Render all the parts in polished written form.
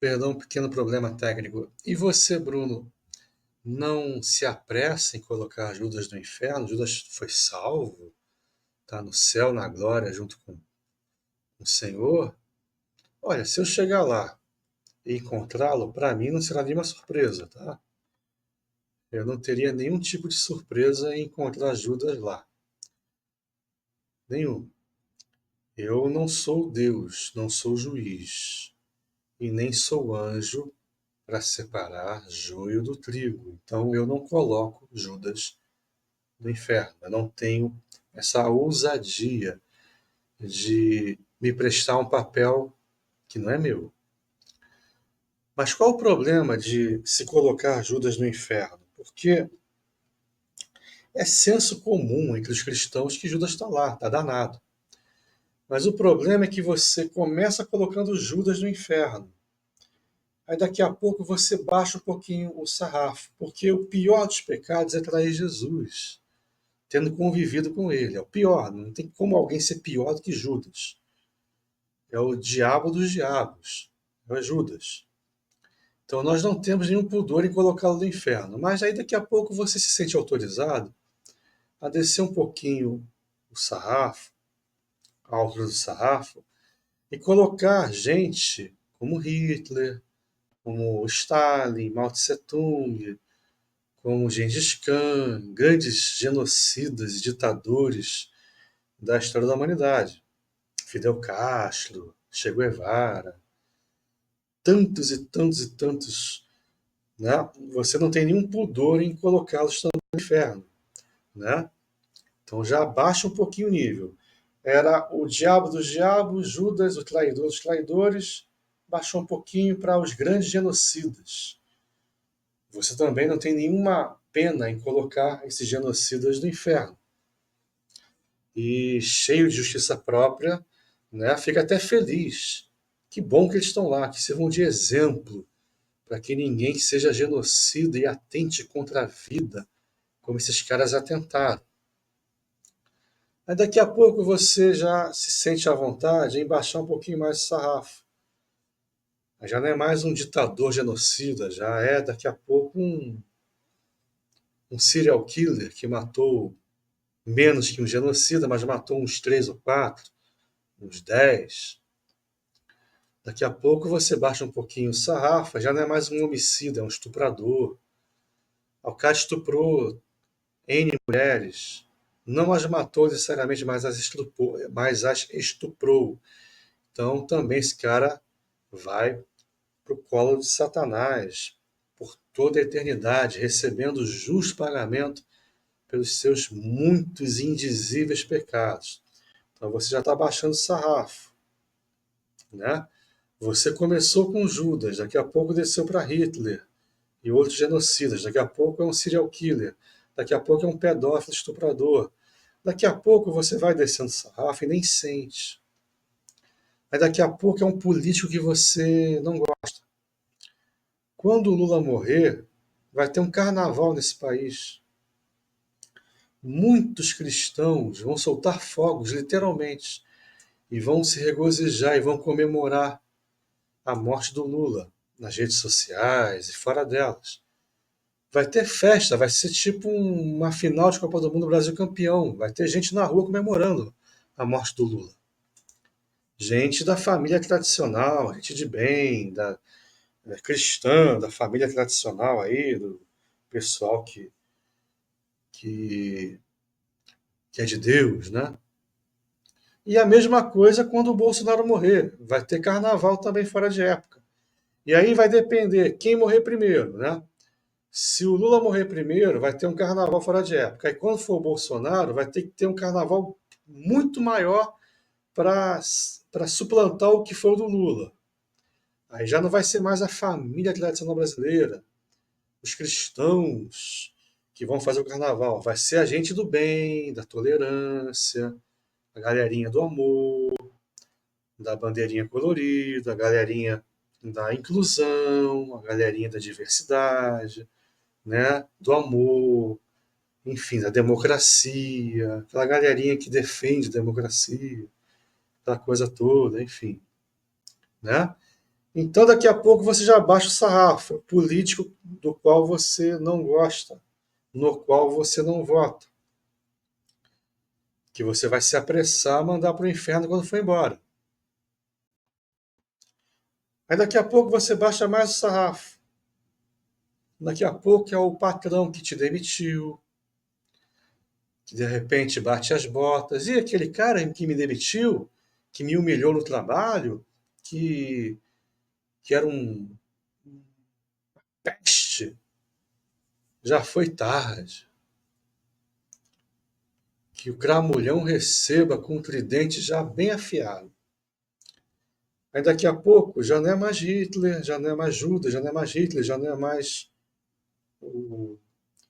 Perdão, um pequeno problema técnico. E você, Bruno, não se apressa em colocar Judas no inferno? Judas foi salvo, está no céu, na glória, junto com o Senhor. Olha, se eu chegar lá e encontrá-lo, para mim não será nenhuma surpresa, tá? Eu não teria nenhum tipo de surpresa em encontrar Judas lá. Nenhum. Eu não sou Deus, não sou juiz, e nem sou anjo para separar joio do trigo. Então eu não coloco Judas no inferno. Eu não tenho essa ousadia de me prestar um papel que não é meu. Mas qual o problema de se colocar Judas no inferno? Porque é senso comum entre os cristãos que Judas está lá, está danado. Mas o problema é que você começa colocando Judas no inferno. Aí daqui a pouco você baixa um pouquinho o sarrafo, porque o pior dos pecados é trair Jesus, tendo convivido com ele. É o pior, não tem como alguém ser pior do que Judas. É o diabo dos diabos, é Judas. Então nós não temos nenhum pudor em colocá-lo no inferno. Mas aí daqui a pouco você se sente autorizado a descer um pouquinho o sarrafo, a altura do sarrafo, e colocar gente como Hitler, como Stalin, Mao Tse Tung, como Gengis Khan, grandes genocidas e ditadores da história da humanidade. Fidel Castro, Che Guevara, tantos e tantos e tantos, né? Você não tem nenhum pudor em colocá-los também no inferno, né? Então já abaixa um pouquinho o nível. Era o diabo dos diabos, Judas, o traidor dos traidores, baixou um pouquinho para os grandes genocidas. Você também não tem nenhuma pena em colocar esses genocidas no inferno. E cheio de justiça própria, né, fica até feliz. Que bom que eles estão lá, que sirvam de exemplo para que ninguém seja genocida e atente contra a vida, como esses caras atentaram. Aí daqui a pouco você já se sente à vontade em baixar um pouquinho mais o sarrafo. Já não é mais um ditador genocida, já é daqui a pouco um serial killer que matou menos que um genocida, mas matou uns 3 ou 4, uns 10. Daqui a pouco você baixa um pouquinho o sarrafo, já não é mais um homicida, é um estuprador. O cara estuprou N mulheres, não as matou necessariamente, mas as estuprou. Então também esse cara vai para o colo de Satanás por toda a eternidade, recebendo o justo pagamento pelos seus muitos indizíveis pecados. Então você já está baixando o sarrafo, né? Você começou com Judas, daqui a pouco desceu para Hitler e outros genocidas, daqui a pouco é um serial killer, daqui a pouco é um pedófilo estuprador, daqui a pouco você vai descendo o sarrafo e nem sente. Aí daqui a pouco é um político que você não gosta. Quando o Lula morrer, vai ter um carnaval nesse país. Muitos cristãos vão soltar fogos, literalmente, e vão se regozijar e vão comemorar a morte do Lula nas redes sociais e fora delas. Vai ter festa, vai ser tipo uma final de Copa do Mundo Brasil campeão. Vai ter gente na rua comemorando a morte do Lula. Gente da família tradicional, gente de bem, cristã, da família tradicional aí, do pessoal que, que é de Deus, né? E a mesma coisa quando o Bolsonaro morrer. Vai ter carnaval também fora de época. E aí vai depender quem morrer primeiro, né? Se o Lula morrer primeiro, vai ter um carnaval fora de época. E quando for o Bolsonaro, vai ter que ter um carnaval muito maior para suplantar o que foi o do Lula. Aí já não vai ser mais a família tradicional brasileira, os cristãos que vão fazer o carnaval. Vai ser a gente do bem, da tolerância, a galerinha do amor, da bandeirinha colorida, a galerinha da inclusão, a galerinha da diversidade, né, do amor, enfim, da democracia, aquela galerinha que defende a democracia, aquela coisa toda, enfim, né? Então, daqui a pouco você já baixa o sarrafo, político do qual você não gosta, no qual você não vota, que você vai se apressar a mandar para o inferno quando for embora. Aí daqui a pouco você baixa mais o sarrafo. Daqui a pouco é o patrão que te demitiu, que de repente bate as botas. E aquele cara que me demitiu, que me humilhou no trabalho, que, que era um peste, já foi tarde. Que o gramulhão receba com o tridente já bem afiado. Aí daqui a pouco já não é mais Hitler, já não é mais Judas, já não é mais Hitler, já não é mais o,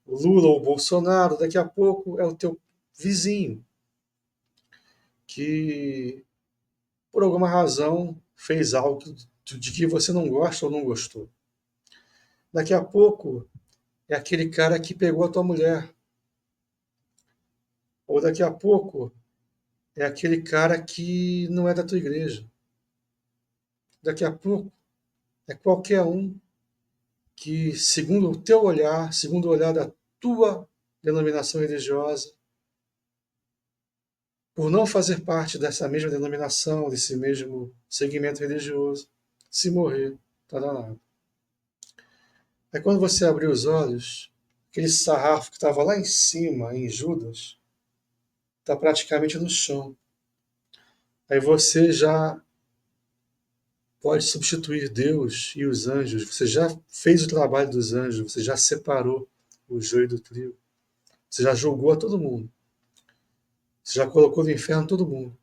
o Lula ou o Bolsonaro. Daqui a pouco é o teu vizinho que, por alguma razão, fez algo de que você não gosta ou não gostou. Daqui a pouco é aquele cara que pegou a tua mulher. Ou daqui a pouco é aquele cara que não é da tua igreja. Daqui a pouco é qualquer um que, segundo o teu olhar, segundo o olhar da tua denominação religiosa, por não fazer parte dessa mesma denominação, desse mesmo segmento religioso, se morrer, tá danado. Aí quando você abrir os olhos, aquele sarrafo que estava lá em cima, em Judas, está praticamente no chão. Aí você já pode substituir Deus e os anjos. Você já fez o trabalho dos anjos, você já separou o joio do trigo. Você já julgou a todo mundo. Você já colocou no inferno todo mundo.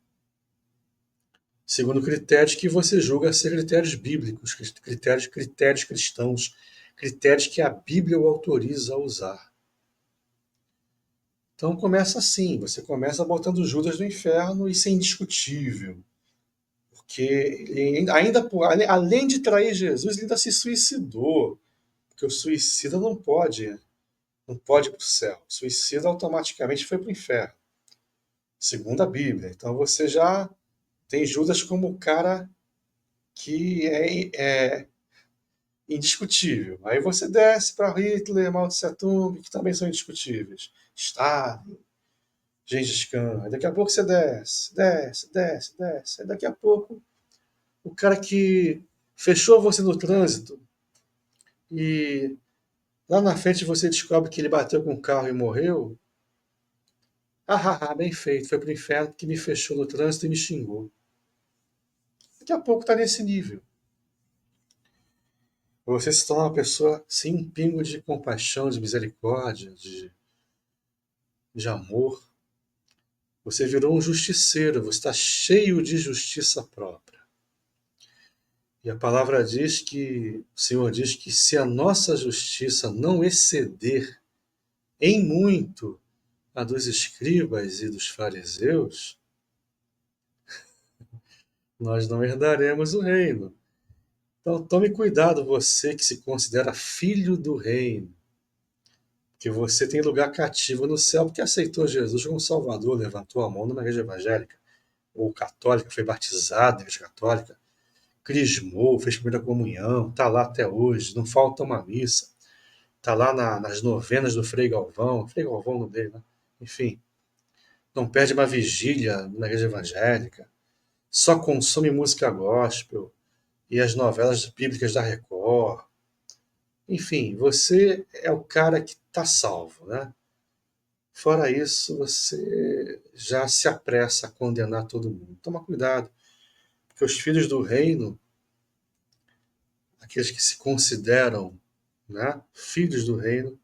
Segundo critérios que você julga ser critérios bíblicos, critérios cristãos, critérios que a Bíblia o autoriza a usar. Então começa assim, você começa botando Judas no inferno, isso é indiscutível. Porque ele ainda, além de trair Jesus, ele ainda se suicidou. Porque o suicida não pode ir para o céu. O suicida automaticamente foi para o inferno, segundo a Bíblia. Então você já tem Judas como o cara que é indiscutível. Aí você desce para Hitler, Mao Tse Tung, que também são indiscutíveis. Stalin, Gengis Khan. Aí daqui a pouco você desce, desce, desce, desce. Aí daqui a pouco o cara que fechou você no trânsito e lá na frente você descobre que ele bateu com o carro e morreu. Bem feito, foi pro inferno porque me fechou no trânsito e me xingou. Daqui a pouco tá nesse nível. Você se torna uma pessoa sem um pingo de compaixão, de misericórdia, de amor. Você virou um justiceiro, você está cheio de justiça própria. E a palavra diz que, o Senhor diz que se a nossa justiça não exceder em muito a dos escribas e dos fariseus, nós não herdaremos o reino. Então tome cuidado, você que se considera filho do reino, que você tem lugar cativo no céu porque aceitou Jesus como Salvador, levantou a mão numa igreja evangélica, ou católica, foi batizado na igreja católica, crismou, fez primeira comunhão, está lá até hoje, não falta uma missa, está lá nas novenas do Frei Galvão no meio, né? Enfim, não perde uma vigília na igreja evangélica, só consome música gospel e as novelas bíblicas da Record. Enfim, você é o cara que está salvo, né? Fora isso, você já se apressa a condenar todo mundo. Toma cuidado, porque os filhos do reino, aqueles que se consideram, né, filhos do reino,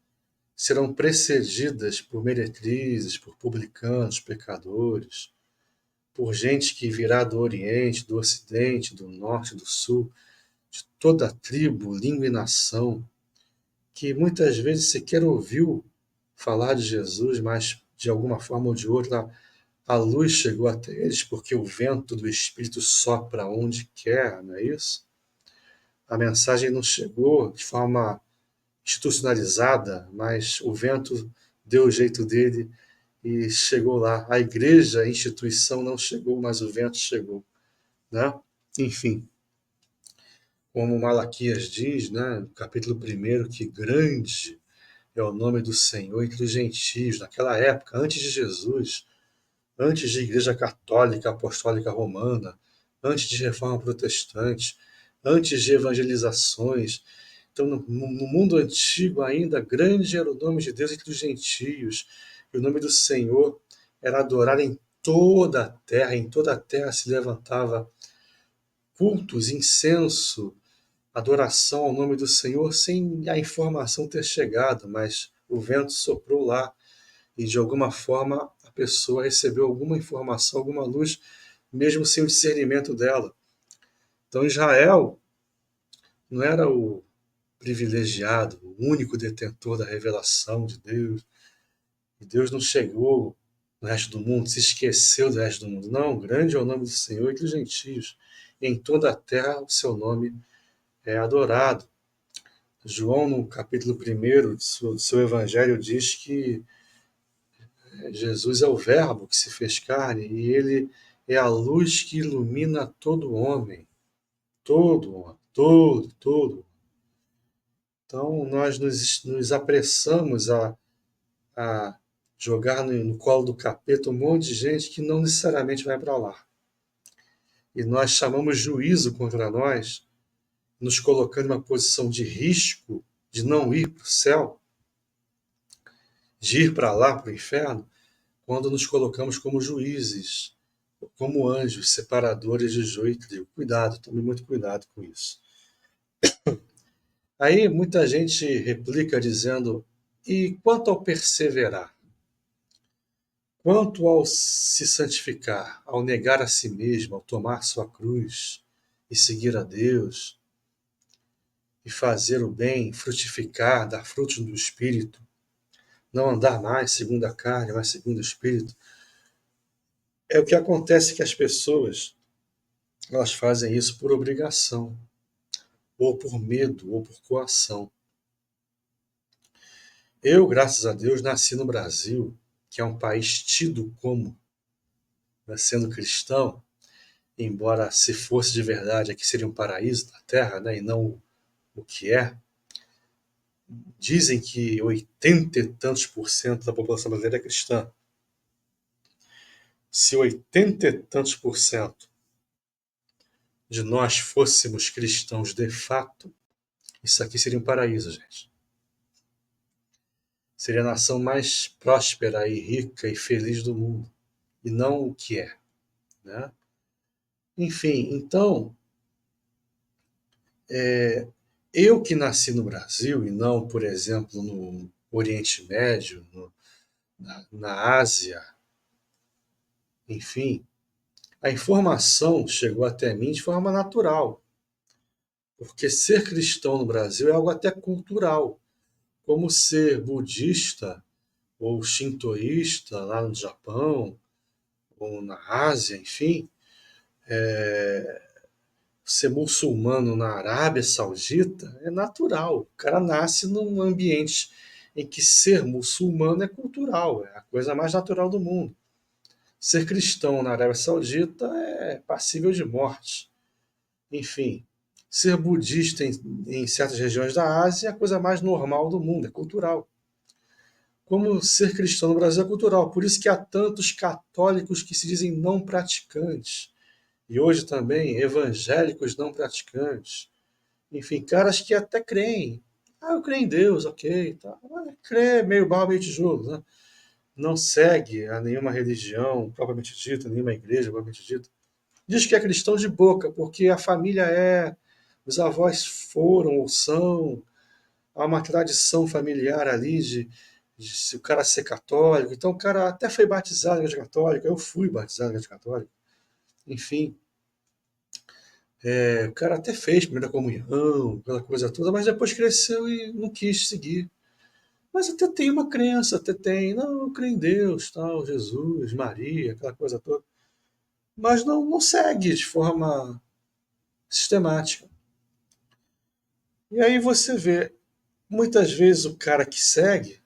serão precedidas por meretrizes, por publicanos, pecadores, por gente que virá do Oriente, do Ocidente, do Norte, do Sul, de toda a tribo, língua e nação, que muitas vezes sequer ouviu falar de Jesus, mas de alguma forma ou de outra a luz chegou até eles porque o vento do Espírito sopra onde quer, não é isso? A mensagem não chegou de forma institucionalizada, mas o vento deu o jeito dele e chegou lá. A igreja, a instituição não chegou, mas o vento chegou, né? Enfim, como Malaquias diz, né, no capítulo 1, que grande é o nome do Senhor entre os gentios, naquela época, antes de Jesus, antes de Igreja Católica Apostólica Romana, antes de Reforma Protestante, antes de evangelizações. Então, no mundo antigo ainda, grande era o nome de Deus entre os gentios, e o nome do Senhor era adorado em toda a terra se levantava cultos, incenso, adoração ao nome do Senhor, sem a informação ter chegado, mas o vento soprou lá e de alguma forma a pessoa recebeu alguma informação, alguma luz, mesmo sem o discernimento dela. Então Israel não era o privilegiado, o único detentor da revelação de Deus. E Deus não chegou no resto do mundo, se esqueceu do resto do mundo. Não, grande é o nome do Senhor entre os gentios. E em toda a terra o seu nome é adorado. João, no capítulo 1 do seu evangelho, diz que Jesus é o Verbo que se fez carne e ele é a luz que ilumina todo homem. Todo homem. Todo. Então, nós nos apressamos a jogar no colo do capeta um monte de gente que não necessariamente vai para lá. E nós chamamos juízo contra nós, nos colocando em uma posição de risco de não ir para o céu, de ir para lá, para o inferno, quando nos colocamos como juízes, como anjos, separadores de joio e trigo. Cuidado, tome muito cuidado com isso. Aí muita gente replica dizendo: e quanto ao perseverar? Quanto ao se santificar, ao negar a si mesmo, ao tomar sua cruz e seguir a Deus, e fazer o bem, frutificar, dar frutos do Espírito, não andar mais segundo a carne, mas segundo o Espírito, é o que acontece que as pessoas elas fazem isso por obrigação, ou por medo, ou por coação. Eu, graças a Deus, nasci no Brasil, que é um país tido como, né, sendo cristão, embora se fosse de verdade aqui seria um paraíso na Terra, né, e não o que é. Dizem que 80 e tantos por cento da população brasileira é cristã. Se 80 e tantos por cento de nós fôssemos cristãos de fato, isso aqui seria um paraíso, gente. Seria a nação mais próspera e rica e feliz do mundo, e não o que é, né? Enfim, então, eu que nasci no Brasil e não, por exemplo, no Oriente Médio, na Ásia, enfim, a informação chegou até mim de forma natural, porque ser cristão no Brasil é algo até cultural, como ser budista ou shintoísta lá no Japão ou na Ásia, enfim, ser muçulmano na Arábia Saudita é natural. O cara nasce num ambiente em que ser muçulmano é cultural, é a coisa mais natural do mundo. Ser cristão na Arábia Saudita é passível de morte. Enfim, ser budista em certas regiões da Ásia é a coisa mais normal do mundo, é cultural. Como ser cristão no Brasil é cultural. Por isso que há tantos católicos que se dizem não praticantes. E hoje também evangélicos não praticantes. Enfim, caras que até creem. Ah, eu creio em Deus, ok. Tá. Crê meio barro, meio tijolo. Né? Não segue a nenhuma religião propriamente dita, nenhuma igreja propriamente dita. Diz que é cristão de boca, porque a família é, os avós foram ou são, há uma tradição familiar ali de se o cara ser católico. Então o cara até foi batizado na igreja católica, eu fui batizado na igreja católica. Enfim, o cara até fez primeira comunhão, aquela coisa toda, mas depois cresceu e não quis seguir. Mas até tem uma crença, até tem, não, eu creio em Deus, tal, Jesus, Maria, aquela coisa toda. Mas não segue de forma sistemática. E aí você vê, muitas vezes o cara que segue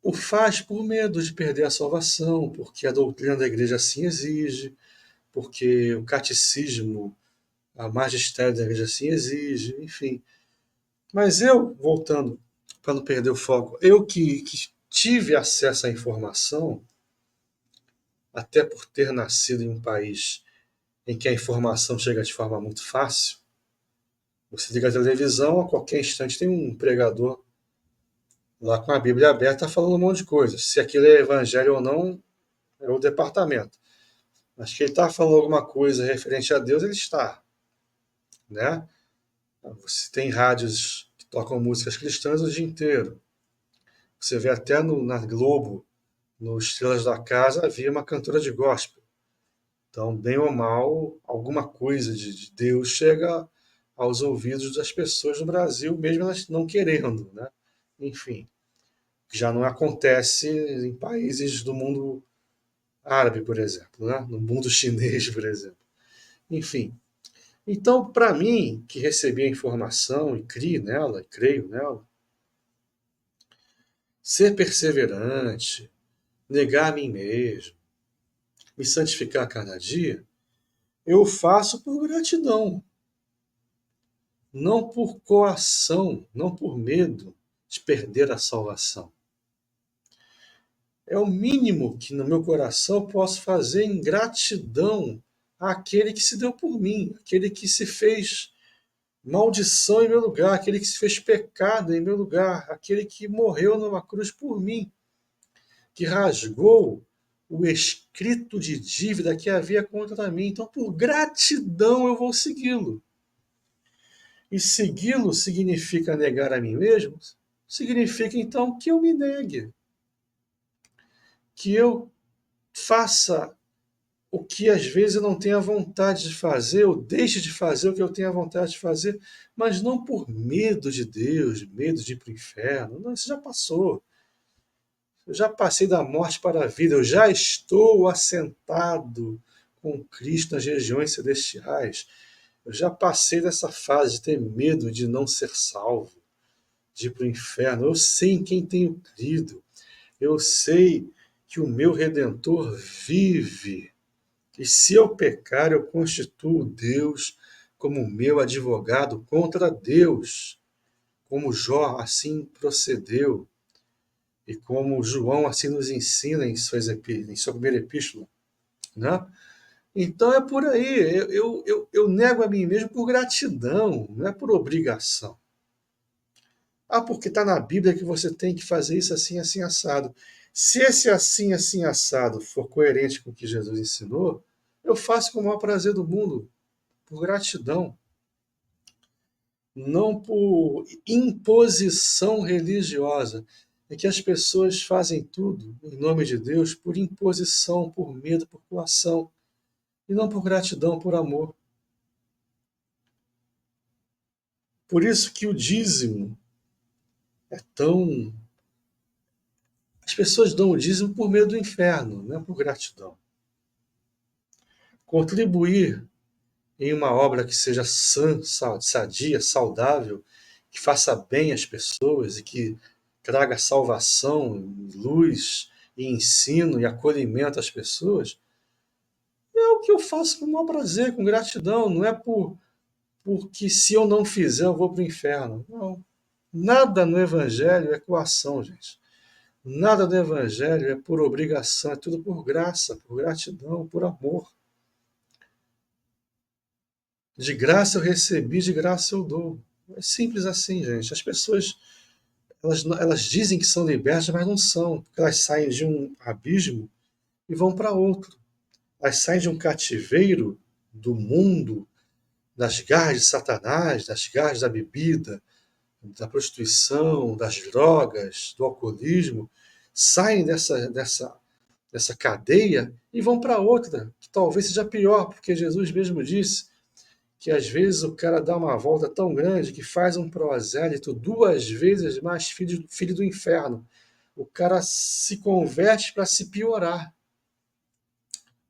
o faz por medo de perder a salvação, porque a doutrina da igreja assim exige, porque o catecismo a magistério da igreja assim exige, enfim. Mas eu, voltando, para não perder o foco, eu que tive acesso à informação, até por ter nascido em um país em que a informação chega de forma muito fácil, você liga a televisão, a qualquer instante tem um pregador lá com a Bíblia aberta falando um monte de coisa. Se aquilo é evangelho ou não, é o departamento. Mas que ele está falando alguma coisa referente a Deus, ele está. Né? Você tem rádios que tocam músicas cristãs o dia inteiro. Você vê até na Globo, no Estrelas da Casa, havia uma cantora de gospel. Então, bem ou mal, alguma coisa de Deus chega aos ouvidos das pessoas no Brasil, mesmo elas não querendo. Né? Enfim, já não acontece em países do mundo árabe, por exemplo, né? No mundo chinês, por exemplo. Enfim, então, para mim, que recebi a informação e crio nela, e creio nela, ser perseverante, negar a mim mesmo, me santificar a cada dia, eu faço por gratidão, não por coação, não por medo de perder a salvação. É o mínimo que no meu coração eu posso fazer em gratidão àquele que se deu por mim, aquele que se fez maldição em meu lugar, aquele que se fez pecado em meu lugar, aquele que morreu numa cruz por mim, que rasgou o escrito de dívida que havia contra mim. Então, por gratidão, eu vou segui-lo. E segui-lo significa negar a mim mesmo? Significa, então, que eu me negue, que eu faça o que às vezes eu não tenho a vontade de fazer, ou deixe de fazer o que eu tenho a vontade de fazer, mas não por medo de Deus, medo de ir para o inferno. Não, isso já passou. Eu já passei da morte para a vida, eu já estou assentado com Cristo nas regiões celestiais. Eu já passei dessa fase de ter medo de não ser salvo, de ir para o inferno. Eu sei em quem tenho crido. Eu sei que o meu Redentor vive. E se eu pecar, eu constituo Deus como meu advogado contra Deus, como Jó assim procedeu, e como João assim nos ensina em sua primeira epístola. Né? Então é por aí, eu nego a mim mesmo por gratidão, não é por obrigação. Ah, porque está na Bíblia que você tem que fazer isso assim, assim, assado. Se esse assim, assim, assado for coerente com o que Jesus ensinou, eu faço com o maior prazer do mundo, por gratidão, não por imposição religiosa. É que as pessoas fazem tudo em nome de Deus por imposição, por medo, por coação, e não por gratidão, por amor. Por isso que o dízimo é tão. As pessoas dão o dízimo por medo do inferno, não é por gratidão. Contribuir em uma obra que seja sã, sadia, saudável, que faça bem às pessoas e que traga salvação, luz e ensino e acolhimento às pessoas, é o que eu faço com o maior prazer, com gratidão, não é porque se eu não fizer eu vou para o inferno. Não. Nada no Evangelho é coação, gente. Nada no Evangelho é por obrigação, é tudo por graça, por gratidão, por amor. De graça eu recebi, de graça eu dou. É simples assim, gente. As pessoas, elas dizem que são libertas, mas não são. Porque elas saem de um abismo e vão para outro. Elas saem de um cativeiro do mundo, das garras de Satanás, das garras da bebida, da prostituição, das drogas, do alcoolismo. Saem dessa cadeia e vão para outra, que talvez seja pior, porque Jesus mesmo disse que às vezes o cara dá uma volta tão grande que faz um prosélito duas vezes mais filho do inferno. O cara se converte para se piorar.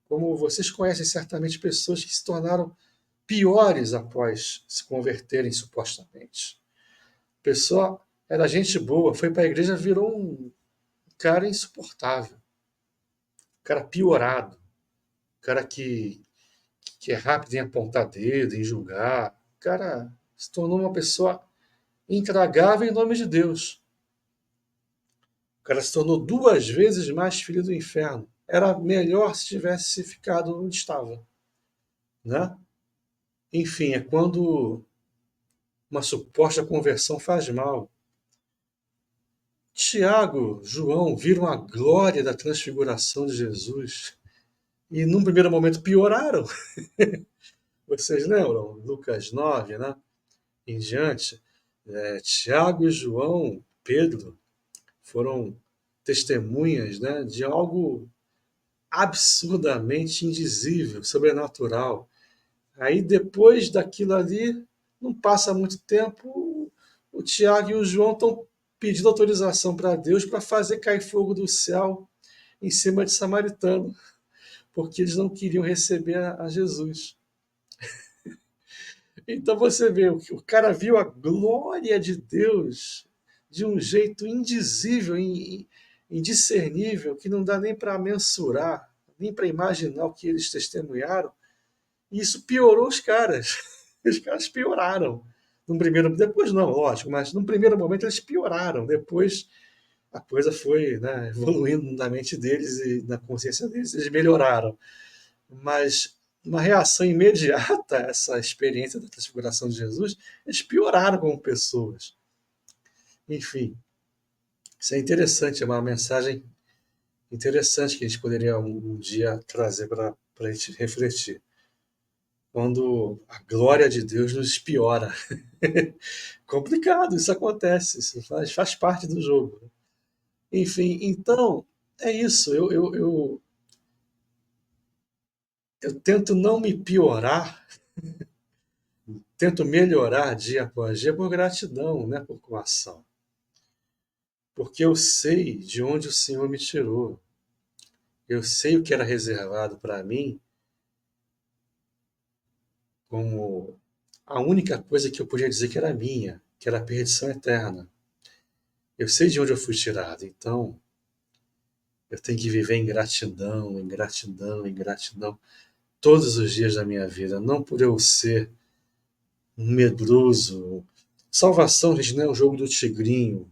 Como vocês conhecem certamente pessoas que se tornaram piores após se converterem supostamente. A pessoa era gente boa, foi para a igreja, virou um cara insuportável, um cara piorado, um cara que que é rápido em apontar dedo, em julgar. O cara se tornou uma pessoa intragável em nome de Deus. O cara se tornou 2 vezes mais filho do inferno. Era melhor se tivesse ficado onde estava, né? Enfim, é quando uma suposta conversão faz mal. Tiago, João viram a glória da transfiguração de Jesus e, num primeiro momento, pioraram. Vocês lembram? Lucas 9, né? Em diante. Tiago e João, Pedro, foram testemunhas, né, de algo absurdamente indizível, sobrenatural. Aí, depois daquilo ali, não passa muito tempo, o Tiago e o João estão pedindo autorização para Deus para fazer cair fogo do céu em cima de samaritano, porque eles não queriam receber a Jesus. Então você vê, o cara viu a glória de Deus de um jeito indizível, indiscernível, que não dá nem para mensurar, nem para imaginar o que eles testemunharam. E isso piorou os caras. Os caras pioraram. Num primeiro, depois não, lógico, mas num primeiro momento eles pioraram. Depois a coisa foi, né, evoluindo na mente deles e na consciência deles, eles melhoraram. Mas uma reação imediata a essa experiência da transfiguração de Jesus, eles pioraram como pessoas. Enfim, isso é interessante, é uma mensagem interessante que a gente poderia um dia trazer para a gente refletir. Quando a glória de Deus nos piora. Complicado, isso acontece, isso faz parte do jogo. Enfim, então, é isso. Eu tento não me piorar, tento melhorar dia após dia por gratidão, né, por coação. Porque eu sei de onde o Senhor me tirou. Eu sei o que era reservado para mim como a única coisa que eu podia dizer que era minha, que era a perdição eterna. Eu sei de onde eu fui tirado, então eu tenho que viver em gratidão, em gratidão, em gratidão, todos os dias da minha vida, não por eu ser um medroso. Salvação, gente, não é o jogo do tigrinho.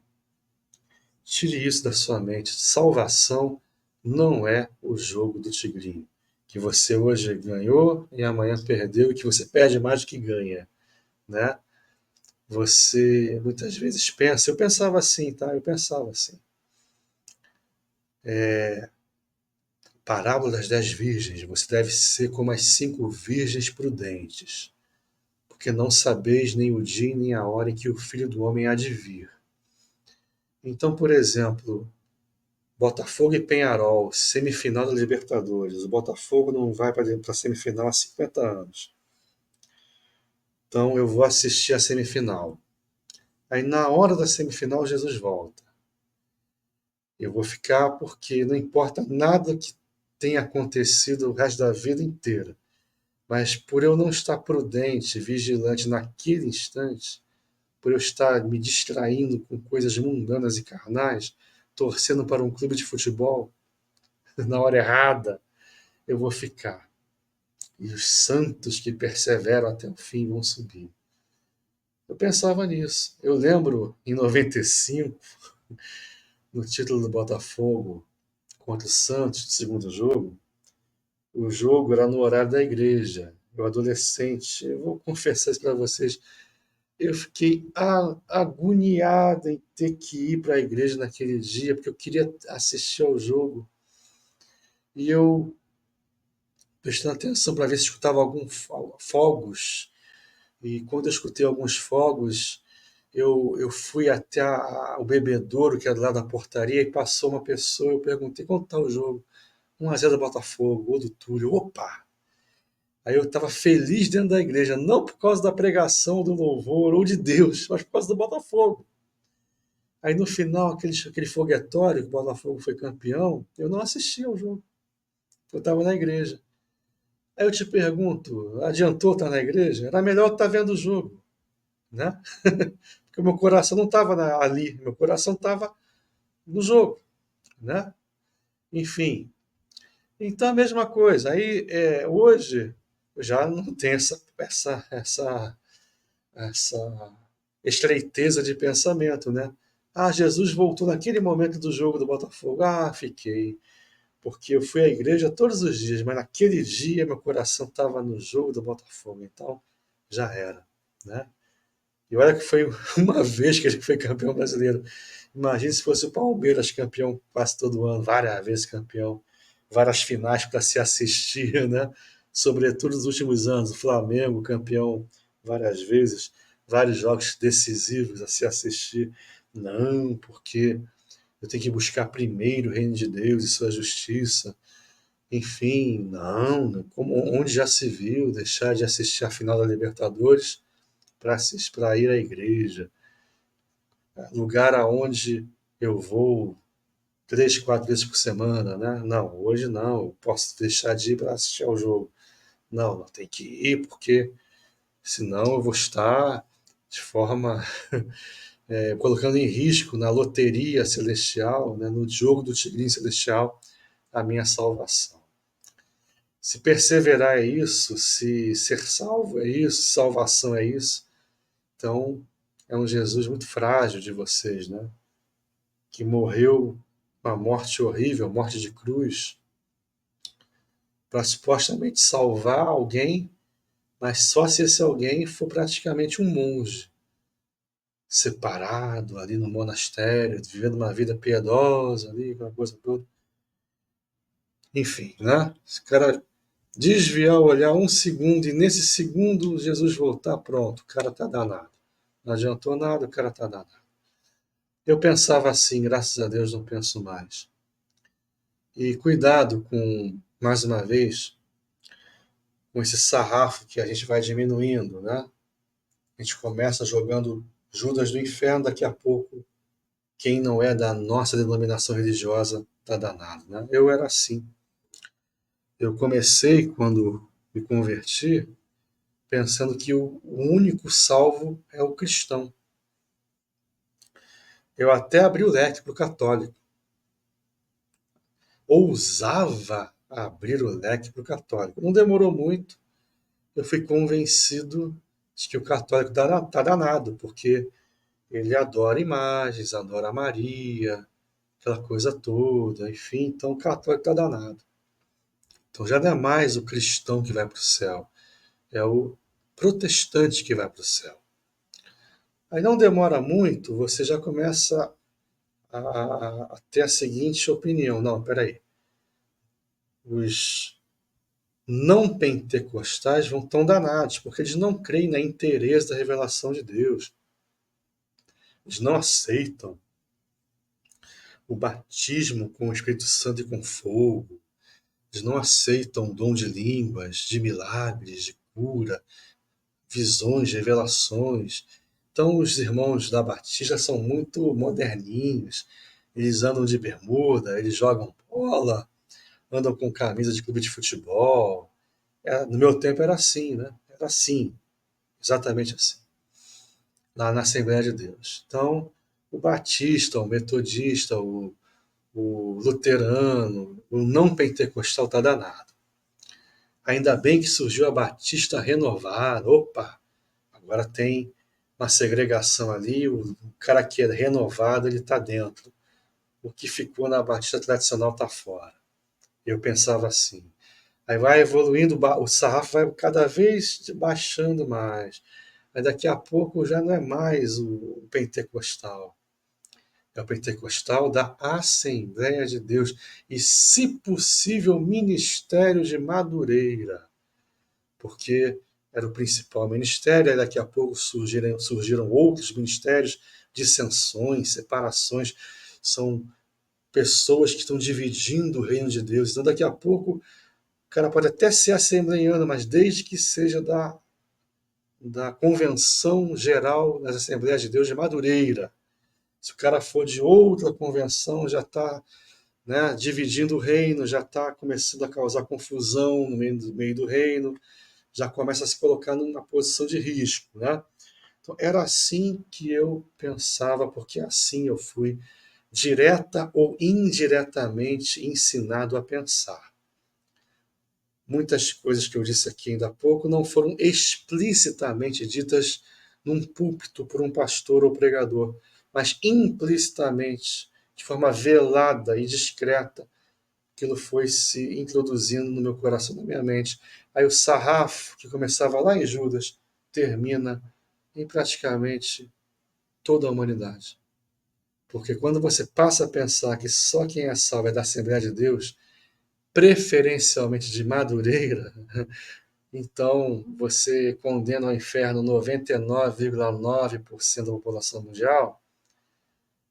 Tire isso da sua mente. Salvação não é o jogo do tigrinho. Que você hoje ganhou e amanhã perdeu, e que você perde mais do que ganha, né? Você muitas vezes pensa, eu pensava assim, tá? Eu pensava assim. Parábola das 10 virgens, você deve ser como as 5 virgens prudentes, porque não sabeis nem o dia nem a hora em que o Filho do Homem há de vir. Então, por exemplo, Botafogo e Penharol, semifinal da Libertadores. O Botafogo não vai para a semifinal há 50 anos. Então eu vou assistir a semifinal. Aí na hora da semifinal Jesus volta. Eu vou ficar porque não importa nada que tenha acontecido o resto da vida inteira. Mas por eu não estar prudente, vigilante naquele instante, por eu estar me distraindo com coisas mundanas e carnais, torcendo para um clube de futebol na hora errada, eu vou ficar. E os santos que perseveram até o fim vão subir. Eu pensava nisso. Eu lembro em 95, no título do Botafogo contra o Santos, do segundo jogo, o jogo era no horário da igreja. Eu, adolescente, eu vou confessar isso para vocês, eu fiquei agoniado em ter que ir para a igreja naquele dia, porque eu queria assistir ao jogo. E eu, prestando atenção para ver se escutava alguns fogos. E quando eu escutei alguns fogos, eu fui até o bebedouro, que é do lado da portaria, e passou uma pessoa. Eu perguntei quanto está o jogo. 1-0 do Botafogo, gol do Túlio. Opa! Aí eu estava feliz dentro da igreja, não por causa da pregação, do louvor ou de Deus, mas por causa do Botafogo. Aí no final, aquele foguetório que o Botafogo foi campeão, eu não assisti ao jogo. Eu estava na igreja. Aí eu te pergunto, adiantou estar na igreja? Era melhor estar vendo o jogo, né? Porque o meu coração não estava ali, meu coração estava no jogo, né? Enfim, então a mesma coisa. Aí hoje eu já não tenho essa estreiteza de pensamento, né? Ah, Jesus voltou naquele momento do jogo do Botafogo. Ah, fiquei. Porque eu fui à igreja todos os dias, mas naquele dia meu coração estava no jogo do Botafogo. Então, já era, né? E olha que foi uma vez que ele foi campeão brasileiro. Imagine se fosse o Palmeiras campeão quase todo ano, várias vezes campeão, várias finais para se assistir, né? Sobretudo nos últimos anos, o Flamengo campeão várias vezes, vários jogos decisivos a se assistir. Não, porque eu tenho que buscar primeiro o reino de Deus e sua justiça. Enfim, não, como onde já se viu deixar de assistir a final da Libertadores para ir à igreja, lugar aonde eu vou 3, 4 vezes por semana, né? Não, hoje não, eu posso deixar de ir para assistir ao jogo. Não, não tem que ir porque senão eu vou estar de forma colocando em risco na loteria celestial, né, no jogo do Tigrinho Celestial, a minha salvação. Se perseverar é isso, se ser salvo é isso, salvação é isso, então é um Jesus muito frágil de vocês, né? Que morreu uma morte horrível, morte de cruz, para supostamente salvar alguém, mas só se esse alguém for praticamente um monge, separado ali no monastério, vivendo uma vida piedosa ali, aquela coisa toda. Enfim, né? Esse cara desviar o olhar um segundo e nesse segundo Jesus voltar, pronto, o cara tá danado. Não adiantou nada, o cara tá danado. Eu pensava assim, graças a Deus não penso mais. E cuidado com, mais uma vez, com esse sarrafo que a gente vai diminuindo, né? A gente começa jogando Judas do inferno, daqui a pouco quem não é da nossa denominação religiosa tá danado, né? Eu era assim. Eu comecei quando me converti pensando que o único salvo é o cristão. Eu até abri o leque para o católico. Ousava abrir o leque para o católico. Não demorou muito, eu fui convencido de que o católico está danado, porque ele adora imagens, adora Maria, aquela coisa toda, enfim, então o católico está danado. Então já não é mais o cristão que vai para o céu, é o protestante que vai para o céu. Aí não demora muito, você já começa a ter a seguinte opinião: não, peraí, os não pentecostais vão tão danados, porque eles não creem na inteireza da revelação de Deus. Eles não aceitam o batismo com o Espírito Santo e com fogo. Eles não aceitam o dom de línguas, de milagres, de cura, visões, revelações. Então, os irmãos da Batista são muito moderninhos. Eles andam de bermuda, eles jogam bola, andam com camisa de clube de futebol. No meu tempo era assim, né? Era assim, exatamente assim, lá na Assembleia de Deus. Então, o batista, o metodista, o luterano, o não pentecostal está danado. Ainda bem que surgiu a Batista renovada. Opa, agora tem uma segregação ali, o cara que é renovado, ele está dentro. O que ficou na Batista tradicional está fora. Eu pensava assim. Aí vai evoluindo, o sarrafo vai cada vez baixando mais. Aí daqui a pouco já não é mais o pentecostal. É o pentecostal da Assembleia de Deus. E, se possível, ministério de Madureira. Porque era o principal ministério, aí daqui a pouco surgiram outros ministérios, dissensões, separações. São pessoas que estão dividindo o reino de Deus. Então, daqui a pouco, o cara pode até ser assembleiano, mas desde que seja da Convenção Geral das Assembleias de Deus de Madureira. Se o cara for de outra convenção, já está, né, dividindo o reino, já está começando a causar confusão no meio do reino, já começa a se colocar numa posição de risco. Né? Então, era assim que eu pensava, porque assim eu fui direta ou indiretamente ensinado a pensar. Muitas coisas que eu disse aqui ainda há pouco não foram explicitamente ditas num púlpito por um pastor ou pregador, mas implicitamente, de forma velada e discreta, aquilo foi se introduzindo no meu coração, na minha mente. Aí o sarrafo, que começava lá em Judas, termina em praticamente toda a humanidade. Porque quando você passa a pensar que só quem é salvo é da Assembleia de Deus, preferencialmente de Madureira, então você condena ao inferno 99,9% da população mundial,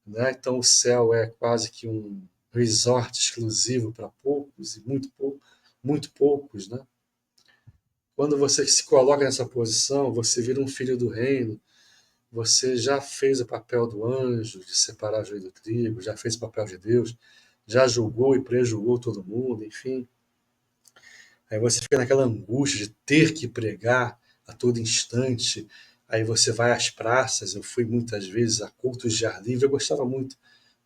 né? Então o céu é quase que um resort exclusivo para poucos e muito poucos, né? Quando você se coloca nessa posição, você vira um filho do reino, você já fez o papel do anjo de separar joio do trigo, já fez o papel de Deus, já julgou e prejulgou todo mundo, enfim. Aí você fica naquela angústia de ter que pregar a todo instante. Aí você vai às praças. Eu fui muitas vezes a cultos de ar livre. Eu gostava muito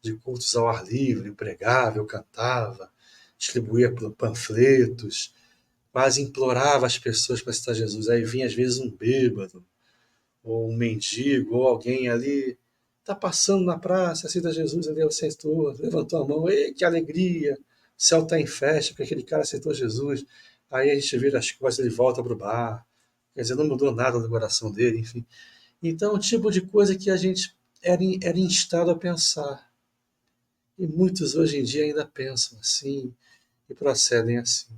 de cultos ao ar livre. Eu pregava, eu cantava, distribuía panfletos, quase implorava as pessoas para citar Jesus. Aí vinha às vezes um bêbado, ou um mendigo, ou alguém ali. Está passando na praça, cita Jesus, ali é o Senhor, levantou a mão, ei, que alegria, o céu está em festa, porque aquele cara aceitou Jesus. Aí a gente vira as costas e ele volta para o bar. Quer dizer, não mudou nada no coração dele, enfim. Então, o tipo de coisa que a gente era instado a pensar. E muitos hoje em dia ainda pensam assim e procedem assim.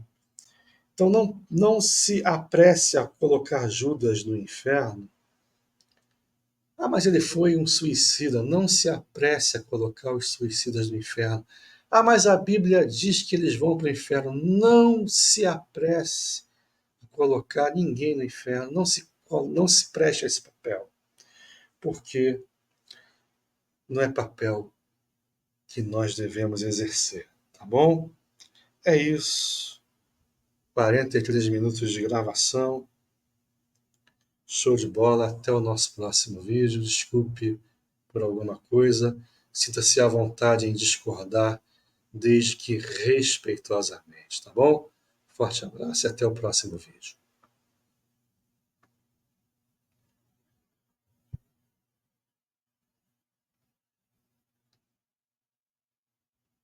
Então, não se apresse a colocar Judas no inferno. Ah, mas ele foi um suicida. Não se apresse a colocar os suicidas no inferno. Ah, mas a Bíblia diz que eles vão para o inferno. Não se apresse a colocar ninguém no inferno. Não se preste a esse papel. Porque não é papel que nós devemos exercer. Tá bom? É isso. 43 minutos de gravação. Show de bola. Até o nosso próximo vídeo. Desculpe por alguma coisa. Sinta-se à vontade em discordar, desde que respeitosamente, tá bom? Forte abraço e até o próximo vídeo.